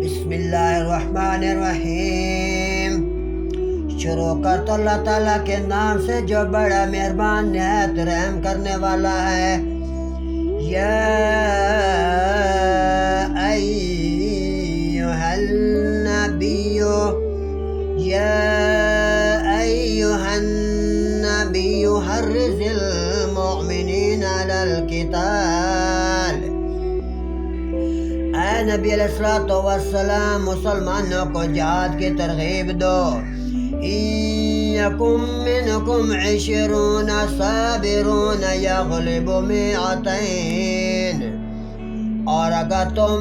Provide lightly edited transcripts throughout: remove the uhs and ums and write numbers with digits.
بسم اللہ الرحمن الرحیم۔ شروع کر تو اللہ تعالیٰ کے نام سے جو بڑا مہربان نہایت رحم کرنے والا ہے۔ یا ایھا النبی، یا ایھا النبی حرض المؤمنین علی القتال۔ اے نبی علیہ الصلوۃ والسلام، مسلمانوں کو جہاد کی ترغیب دو۔ یکم منکم عشرون صابرون یغلبوا مئتین، اور اگر تم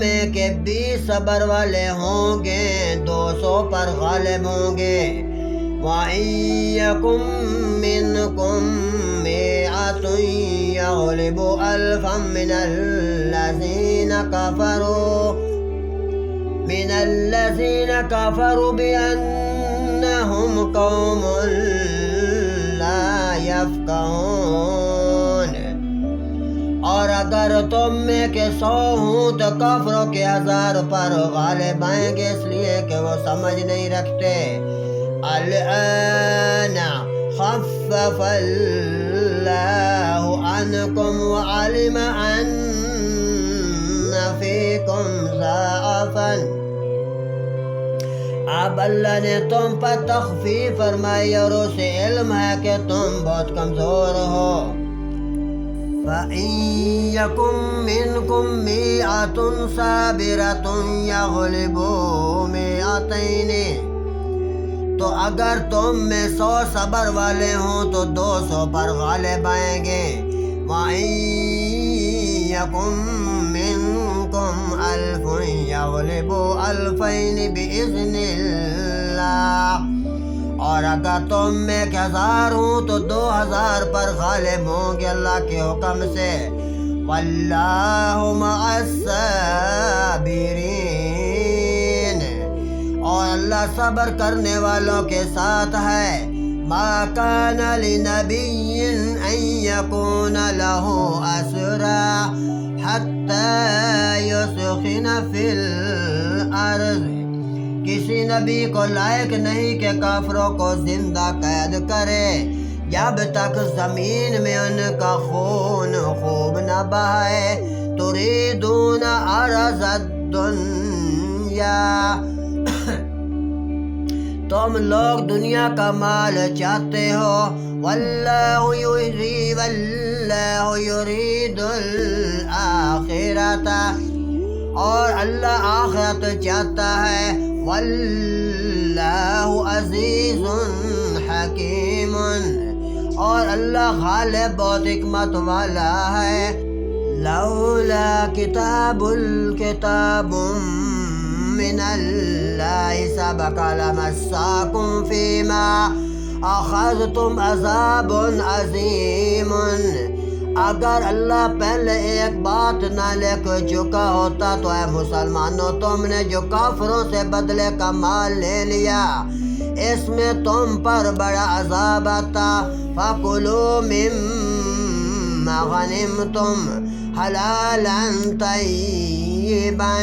میں کے 20 صبر والے ہوں گے 200 پر غالب ہوں گے۔ وَإِن یکم منکم مئۃ یغلبوا ألفا من الذین کفروا بأنہم قوم لا یفقہون۔ اور اگر تم میں کے 100 ہوں تو کافروں کے 1000 پر غالب آئیں گے، اس لیے کہ وہ سمجھ نہیں رکھتے۔ الآن خفف اللہ عنکم وعلم ان فیکم ضعفا، اب اللہ نے تم پر تخفیف فرمائی اور اسے علم ہے کہ تم بہت کمزور ہو۔ فَإِن یَکُن مِّنکُم مِّائَةٌ صَابِرَةٌ یغلبوا مئتین، تو اگر تم میں 100 صبر والے ہوں تو 200 پر غالب آئیں گے۔ وَإِن یَکُن مِّنکُم أَلْفٌ یغلبوا أَلْفَیْنِ بِإِذْنِ اللہ، اور اگر تم میں 1000 ہوں تو 2000 پر غالب ہوں گے اللہ کے حکم سے۔ وَاللَّهُ مَعَ الصَّابِرِينَ، اور اللہ صبر کرنے والوں کے ساتھ ہے۔ مَا كَانَ لِنَبِيٍّ أَن يَكُونَ لَهُ أَسْرَىٰ حَتَّىٰ يُثْخِنَ فِي الْأَرْضِ، کسی نبی کو لائق نہیں کہ کافروں کو زندہ قید کرے جب تک زمین میں ان کا خون خوب نہ بہائے۔ تُرِيدُونَ عَرَضَ الدُّنْيَا، تم لوگ دنیا کا مال چاہتے ہو۔ واللہ یرید الآخرۃ، اور اللہ آخرت چاہتا ہے۔ واللہ عزیز حکیم، اور اللہ غالب بہت حکمت والا ہے۔ لولا کتاب من اللہ سبق لمساکم فیما اخذتم عذاب عظیم، اگر اللہ پہلے ایک بات نہ لکھ چکا ہوتا تو اے مسلمانوں، تم نے جو کافروں سے بدلے کا مال لے لیا اس میں تم پر بڑا عذاب آتا۔ فَكُلُوا مِمَّا غَنِمْتُمْ حَلَالًا طَيِّبًا،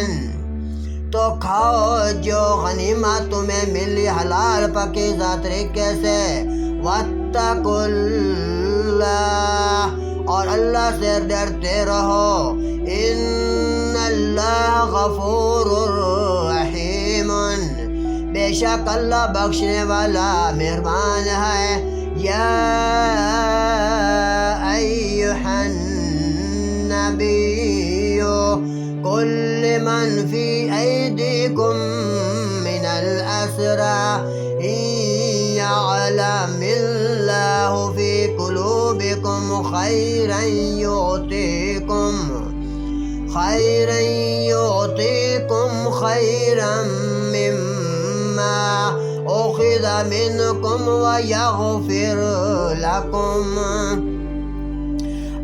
تو کھاؤ جو غنیمت تمہیں ملی حلال پاکیزہ طریقے سے۔ وَاتَّقُوا اللَّهَ، اور اللہ سے ڈرتے رہو۔ ان اللہ غفور رحیم، بے شک اللہ بخشنے والا مہربان ہے۔ یا ایھا النبی قل لمن فی ایدیکم من الاسری ان یعلم اللہ فی قلوبکم خیرا یؤتیکم خیرا مما اخذ منکم ویغفر لکم۔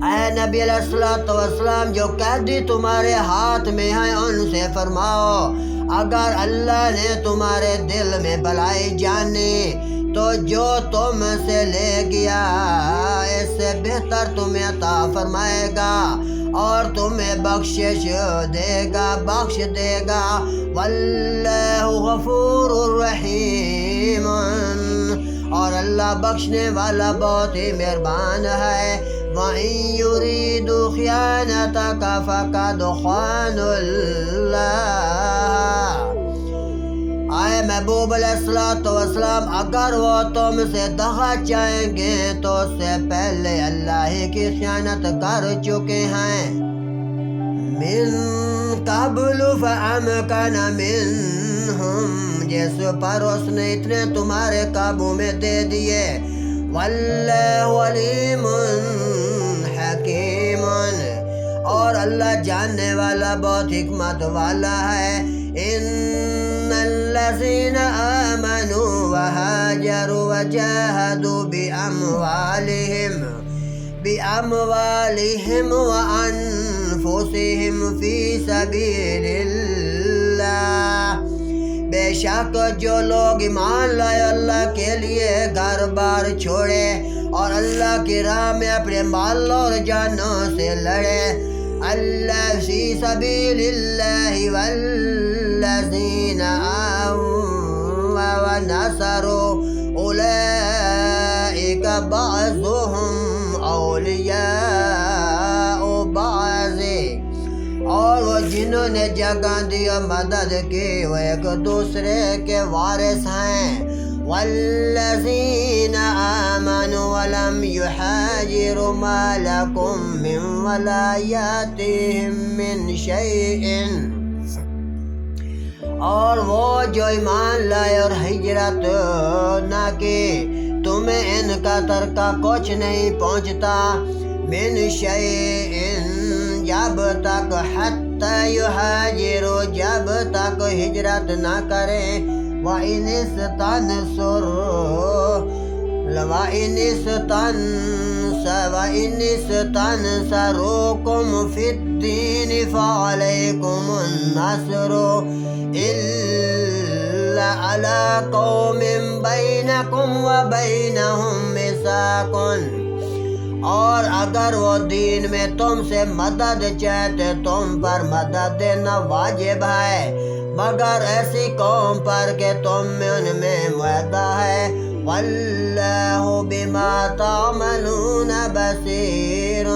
اے نبی علیہ الصلوۃ والسلام، جو قیدی تمہارے ہاتھ میں ہیں ان سے فرماؤ، اگر اللہ نے تمہارے دل میں بھلائی جانی تو جو تم سے لے گیا اس سے بہتر تمہیں عطا فرمائے گا اور تمہیں بخشش دے گا، بخش دے گا۔ واللہ غفور الرحیم، اور اللہ بخشنے والا بہت ہی مہربان ہے۔ وَإِن يُرِيدُوا خِيَانَتَكَ فَقَدْ خَانُوا اللَّهَ۔ آئے محبوب علیہ السلام، اگر وہ تم سے دغا چاہیں گے تو اس سے پہلے اللہ ہی کی خیانت کر چکے ہیں۔ من قبل فَأَمْكَنَ مِنْهُمْ، جس پر اس نے اتنے تمہارے قابو میں دے دیے۔ واللہ علیم حکیم، اور اللہ جاننے والا بہت حکمت والا ہے۔ ان الذین آمنوا وہاجروا وجاہدوا بأموالهم وأنفسهم فی سبیل اللہ، بے شک جو لوگ ایمان لائے اللہ کے لیے گھر بار چھوڑے اور اللہ کی راہ میں اپنے مال اور جانوں سے لڑے، اللہ فی سبیل اللہ، والذین آووا ونصروا اولئک بعضهم اولیاء بعض، اور وہ جنہوں نے جگہ دی اور مدد کی وہ ایک دوسرے کے وارث ہیں۔ والذین آمنوا ولم یحاجروا ما لکم من ولایاتہم من شیء، اور وہ جو ایمان لائے اور ہجرت نہ کی تمہیں ان کا ترکہ کچھ نہیں پہنچتا، من شیء، جب تک حتی یہاجروا، جب تک ہجرت نہ کریں۔ وَإِنِ اسْتَنْصَرُوكُمْ فِي الدِّينِ فَعَلَيْكُمُ النَّصْرُ إِلَّا عَلَىٰ قَوْمٍ بَيْنَكُمْ وَبَيْنَهُمْ مِيثَاقٌ، اور اگر وہ دین میں تم سے مدد چاہتے تم پر مدد دینا واجب ہے، مگر ایسی قوم پر کہ تم میں ان میں معاہدہ ہے۔ واللہ بما تعملون بصیر،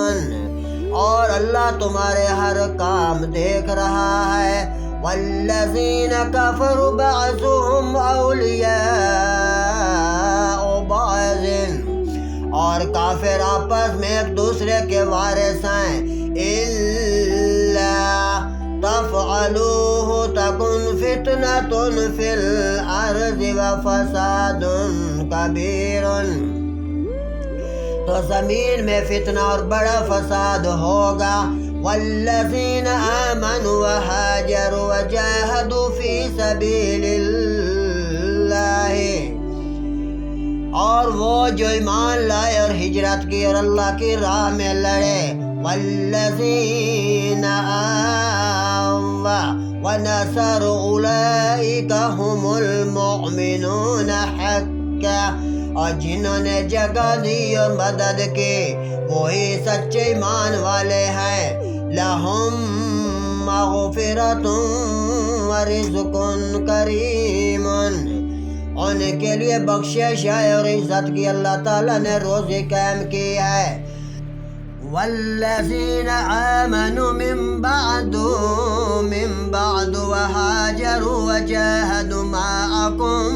اور اللہ تمہارے ہر کام دیکھ رہا ہے۔ والذین کفروا بعضهم اولیاء بعض، اور کافر آپس میں ایک دوسرے کے وارث ہیں۔ الا تفعلوه تکن فتنة فی الارض وفساد کبیر، تو زمین میں فتنہ اور بڑا فساد ہوگا۔ والذین آمنوا وہاجروا وجاہدوا فی سبیل اللہ، اور وہ جو ایمان لائے اور ہجرت کی اور اللہ کی راہ میں لڑے۔ والذین آووا ونصروا اولئک هم المؤمنون حقا، اور جنہوں نے جگہ دی اور مدد کی وہی سچے ایمان والے ہیں۔ لہم مغفرۃ ورزق کریم، ان کے لیے بخشش ہے اور عزت کی اللہ تعالیٰ نے روزی قائم کی ہے۔ والذین آمنوا من بعد وہاجروا وجاہدوا معکم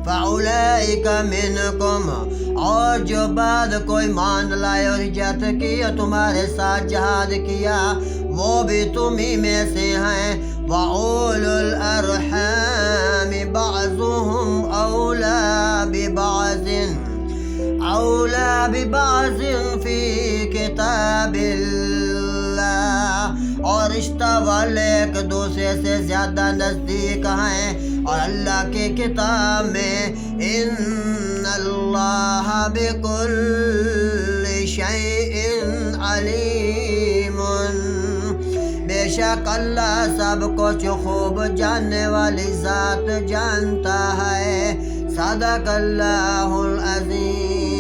فاولئک منکم، اور جو بعد کوئی مان لائے اور ہجرت کی اور تمہارے ساتھ جہاد کیا وہ بھی تمہیں میں سے ہیں۔ وَأُولُو الْأَرْحَامِ بَعْضُهُمْ أَوْلَىٰ بِبَعْضٍ فِي کتاب اللہ، اور رشتہ والے ایک دوسرے سے زیادہ نزدیک ہیں اور اللہ کی کتاب میں۔ ان اللہ بکل شیء علیم، بے شک اللہ سب کچھ خوب جاننے والی ذات جانتا ہے۔ صدق اللہ العظیم.